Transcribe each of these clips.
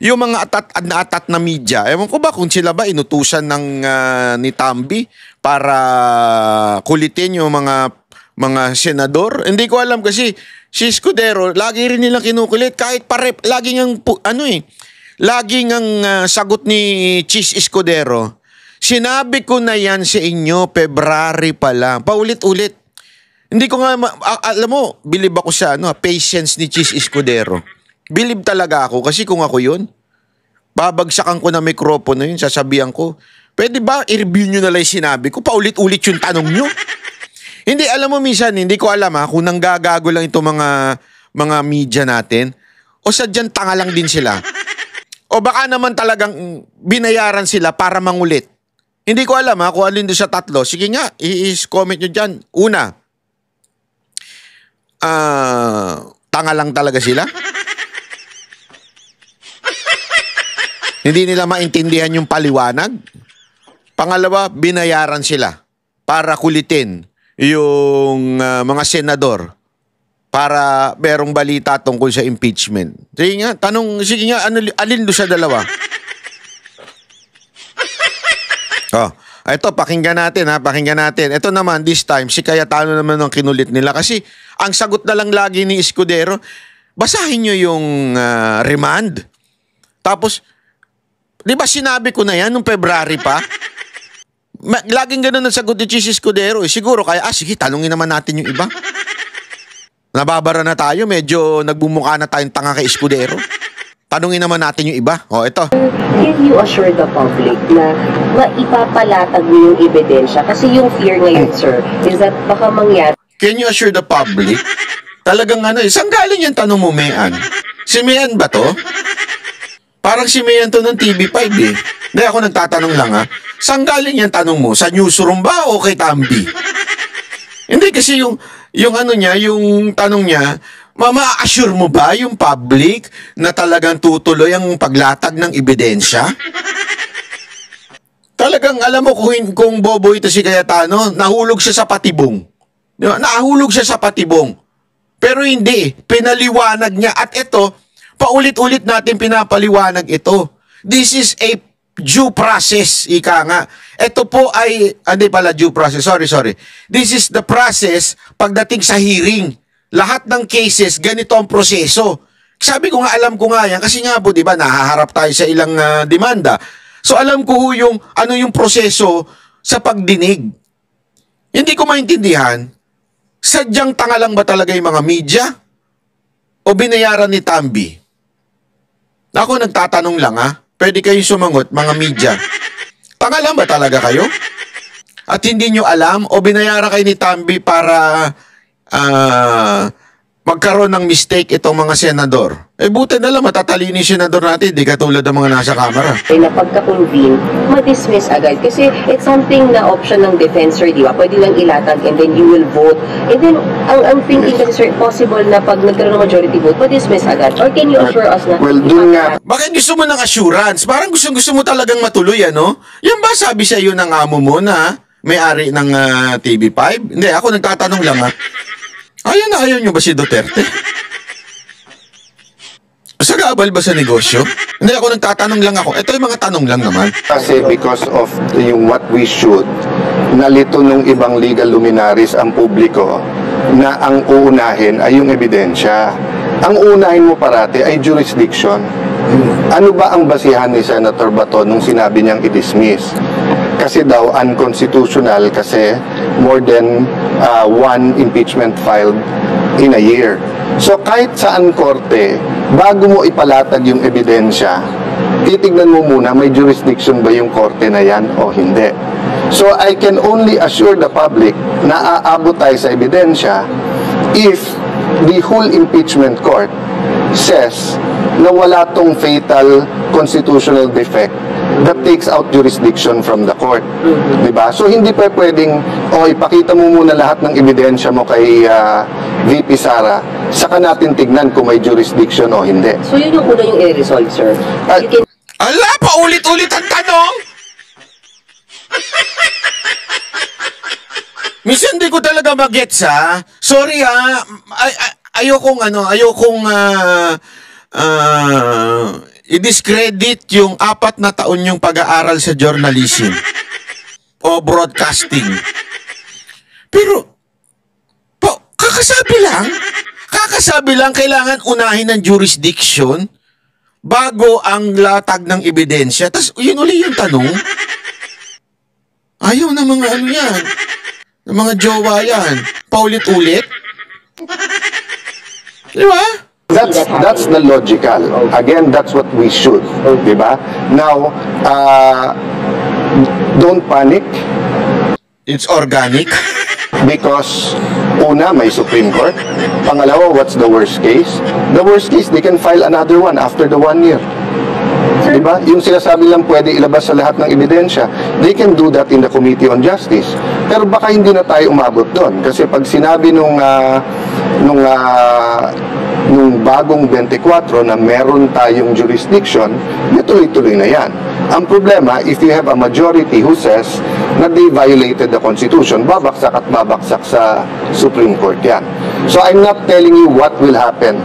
yung mga atat na media, ewan ko ba kung sila ba inutusan ng ni Tambi para kulitin yung mga senador. Hindi ko alam kasi si Escudero, lagi rin nilang kinukulit kahit lagi ngang sagot ni Chis Escudero. Sinabi ko na yan sa inyo, February pa lang. Paulit-ulit. Hindi ko nga, alam mo, bilib ako sa patience ni Chis Escudero. Bilib talaga ako kasi kung ako yun, babagsakan ko na mikropono yun, sasabihan ko, pwede ba i-review nyo na lang yung sinabi ko? Paulit-ulit yung tanong nyo. Hindi, alam mo minsan, hindi ko alam kung nanggagago lang ito mga media natin o sadyang tanga lang din sila. O baka naman talagang binayaran sila para mangulit. Hindi ko alam kung alin doon sa tatlo. Sige nga, i-comment nyo dyan. Una, tanga lang talaga sila. Hindi nila maintindihan yung paliwanag. Pangalawa, binayaran sila para kulitin yung mga senador para merong balita tungkol sa impeachment. Sige nga, alin doon sa dalawa? Ito, pakinggan natin. Ito naman, this time, si Cayetano naman ang kinulit nila. Kasi, ang sagot na lang lagi ni Escudero, basahin nyo yung remand. Tapos, di ba sinabi ko na yan nung February pa? Laging ganun ang sagot ni Chis Escudero. Siguro, sige, tanungin naman natin yung iba. Nababara na tayo, medyo nagbumuka na tayong tanga kay Escudero. Tanungin naman natin yung iba. Ito. Can you assure the public na maipapalatag mo yung ebidensya? Kasi yung fear ngayon, sir, is that baka mangyari. Can you assure the public? Talagang saan galing yung tanong mo, Mayan? Si Mayan ba to? Parang si Mayan to ng TV5 eh. Hindi, ako nagtatanong lang saan galing yung tanong mo? Sa newsroom ba o kay Tambi? Hindi, kasi yung tanong niya, ma-assure mo ba yung public na talagang tutuloy ang paglatag ng ebidensya? Talagang alam mo kung bobo ito si Cayetano, nahulog siya sa patibong. Diba? Nahulog siya sa patibong. Pero hindi, pinaliwanag niya. At ito, paulit-ulit natin pinapaliwanag ito. This is a due process, ika nga. Ito po ay, hindi pala due process, sorry. This is the process pagdating sa hearing. Lahat ng cases, ganito ang proseso. Sabi ko nga, alam ko nga yan. Kasi nga po, di ba, nahaharap tayo sa ilang demanda. So, alam ko yung proseso sa pagdinig. Hindi ko maintindihan, sadyang tanga lang ba talaga yung mga media? O binayaran ni Tambi? Ako nagtatanong lang pwede kayong sumangot, mga media. Tanga lang ba talaga kayo? At hindi nyo alam o binayaran kayo ni Tambi para magkaroon ng mistake itong mga senador. Buti na lang matatalino yung senador natin, di katulad ng mga nasa kamera. Na pagka-convene, ma-dismiss agad. Kasi it's something na option ng defensor, di ba? Pwede lang ilatag and then you will vote. And then, ang thinking kasi, sir, possible na pag nagkaroon ng majority vote, ma-dismiss agad. Or can you assure us na... Well, dun nga... Bakit gusto mo ng assurance? Parang gusto mo talagang matuloy, Yan ba sabi sa iyo ng amo mo na may-ari ng TV5? Hindi, ako nagtatanong lang, Ayaw nyo ba si Duterte? Sagabal ba sa negosyo? Hindi, ako nagtatanong lang ako. Ito yung mga tanong lang naman. Kasi because of yung what we should, nalito nung ibang legal luminaries ang publiko na ang uunahin ay yung ebidensya. Ang uunahin mo parati ay jurisdiction. Ano ba ang basihan ni Senator Bato nung sinabi niyang i-dismiss? Kasi daw unconstitutional kasi more than one impeachment filed in a year. So kahit saan korte, bago mo ipalatag yung ebidensya, titignan mo muna may jurisdiction ba yung korte na yan o hindi. So I can only assure the public na aabot tayo sa ebidensya if the whole impeachment court says na wala tong fatal constitutional defect that takes out jurisdiction from the court. Diba? So hindi pa pwedeng, ipakita mo muna lahat ng ebidensya mo kay VP Sara, saka natin tignan kung may jurisdiction o hindi. So yun yung una yung i-resolve, sir? Ala, paulit-ulit ang tanong! Minsan hindi ko talaga magets Sorry ayokong i-discredit yung 4 na taon yung pag-aaral sa journalism o broadcasting. Pero, kakasabi lang, kailangan unahin ng jurisdiction bago ang latag ng ebidensya. Tapos, yun uli yung tanong. Ayaw na mga ano yan. Ng mga jowa yan. Paulit-ulit. Di ba? That's the logical. Again, that's what we should. Di ba? Now, don't panic. It's organic. Because, una, may Supreme Court. Pangalawa, what's the worst case? The worst case, they can file another one after the 1 year. Diba? Yung sinasabi lang pwede ilabas sa lahat ng ebidensya, they can do that in the Committee on Justice. Pero baka hindi na tayo umabot doon. Kasi pag sinabi nung bagong 24 na meron tayong jurisdiction, tuloy-tuloy na yan. Ang problema, if you have a majority who says na they violated the Constitution, babaksak at babaksak sa Supreme Court yan. So I'm not telling you what will happen.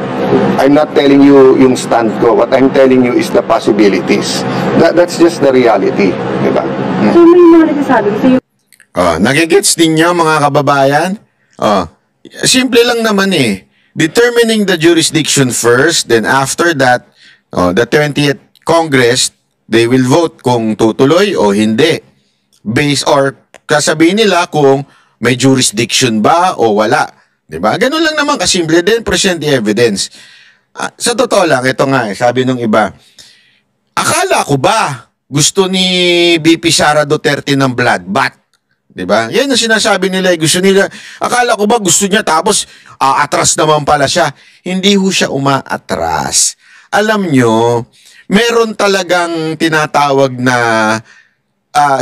I'm not telling you yung stand ko. What I'm telling you is the possibilities. That's just the reality. Diba? So may mga nagsasabi sa iyo. Nagigets ninyo mga kababayan? Simple lang naman eh. Determining the jurisdiction first, then after that, the 20th Congress, they will vote kung tutuloy o hindi. Based or kasabihin nila kung may jurisdiction ba o wala. Diba? Ganun lang naman kasimple din, present the evidence. Sa totoo lang, ito nga sabi nung iba, akala ko ba gusto ni BP Sara Duterte ng bloodbath? Diba? Yan ang sinasabi nila, gusto nila, akala ko ba gusto niya tapos atras naman pala siya. Hindi ho siya umaatras. Alam nyo, meron talagang tinatawag na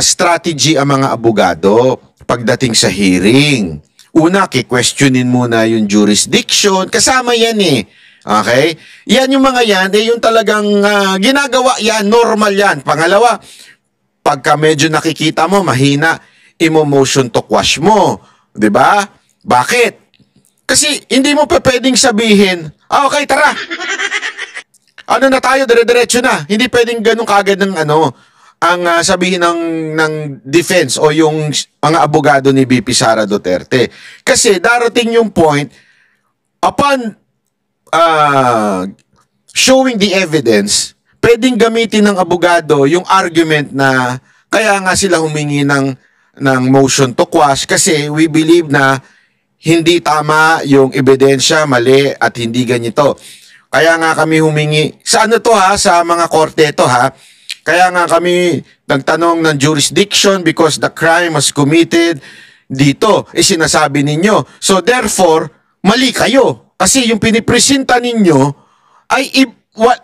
strategy ang mga abogado pagdating sa hearing. Una, questionin muna yung jurisdiction. Kasama yan eh. Okay? Yan yung mga yan, yung talagang ginagawa yan, normal yan. Pangalawa, pagka medyo nakikita mo, mahina, imo-motion to quash mo. Diba? Bakit? Kasi hindi mo pa pwedeng sabihin, okay, tara. Ano na tayo, dire-diretso na. Hindi pwedeng ganun kagad ng ang sabihin ng defense o yung mga abogado ni BP Sara Duterte. Kasi darating yung point, upon showing the evidence, pwedeng gamitin ng abogado yung argument na kaya nga sila humingi ng motion to quash kasi we believe na hindi tama yung ebidensya, mali at hindi ganito. Kaya nga kami humingi, sa ano to ha, sa mga korte to ha, kaya nga kami nagtanong ng jurisdiction because the crime was committed dito. Sinasabi ninyo. So therefore, mali kayo. Kasi yung pinipresenta ninyo ay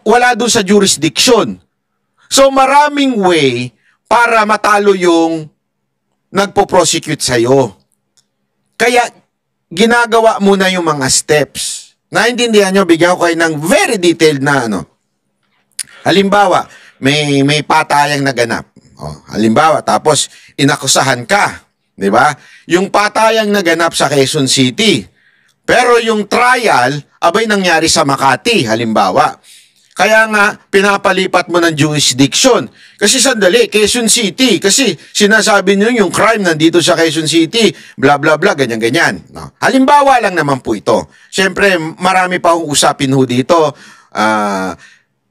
wala doon sa jurisdiction. So maraming way para matalo yung nagpo-prosecute sa'yo. Kaya ginagawa muna yung mga steps. Naintindihan nyo, bigyan ko kayo ng very detailed na Halimbawa, may patayang naganap. Halimbawa, tapos inakusahan ka, 'di ba? Yung patayang naganap sa Quezon City. Pero yung trial abay nangyari sa Makati, halimbawa. Kaya nga pinapalipat mo ng jurisdiction. Kasi sandali, Quezon City, kasi sinasabi niyo yung crime nandito sa Quezon City, bla bla bla, ganyan-ganyan. No? Halimbawa lang naman po ito. Siyempre, marami pa akong usapin ho dito.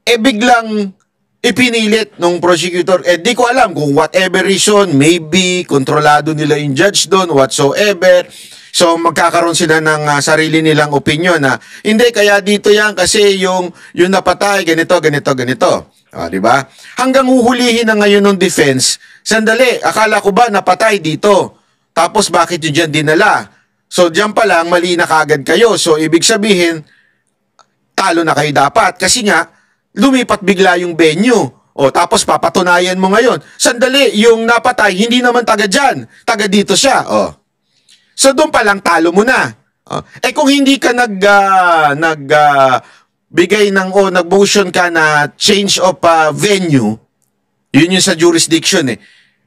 Biglang ipinilit ng prosecutor, di ko alam kung whatever reason, maybe kontrolado nila yung judge doon, whatsoever. So magkakaroon sila ng sarili nilang opinion na hindi, kaya dito yan kasi yung napatay, ganito, ganito, ganito. Di ba? Hanggang huhulihin na ngayon ng defense, sandali, akala ko ba napatay dito? Tapos bakit yun dyan dinala? So dyan pa lang, mali na kagad kayo. So ibig sabihin, talo na kayo dapat. Kasi nga, lumipat bigla yung venue. Tapos papatunayan mo ngayon. Sandali, yung napatay, hindi naman taga dyan. Taga dito siya. So doon pa lang talo mo na. Kung hindi ka bigay ng nag-motion ka na change of venue, yun yung sa jurisdiction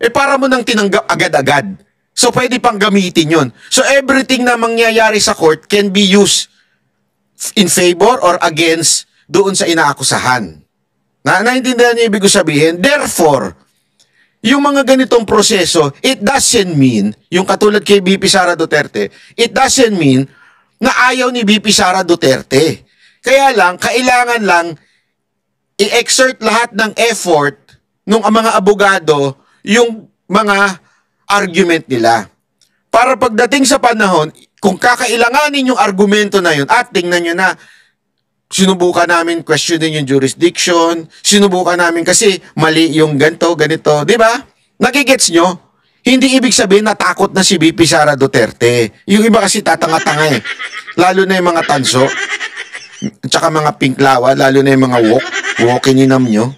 para mo nang tinanggap agad-agad. So pwede pang gamitin yun. So everything na mangyayari sa court can be used in favor or against doon sa inaakusahan. Naintindihan niyo ibig ko sabihin? Therefore, yung mga ganitong proseso, it doesn't mean, yung katulad kay VP Sara Duterte, it doesn't mean na ayaw ni VP Sara Duterte. Kaya lang, kailangan lang i-exert lahat ng effort ng mga abogado yung mga argument nila. Para pagdating sa panahon, kung kakailanganin yung argumento na yun, at tingnan nyo na, sinubukan namin questionin yung jurisdiction, sinubukan namin kasi mali yung ganito, di ba? Nakigets nyo? Hindi ibig sabihin natakot na si VP Sara Duterte. Yung iba kasi tatanga-tanga eh. Lalo na yung mga tanso, tsaka mga pinklawa, lalo na yung mga wokininam nyo.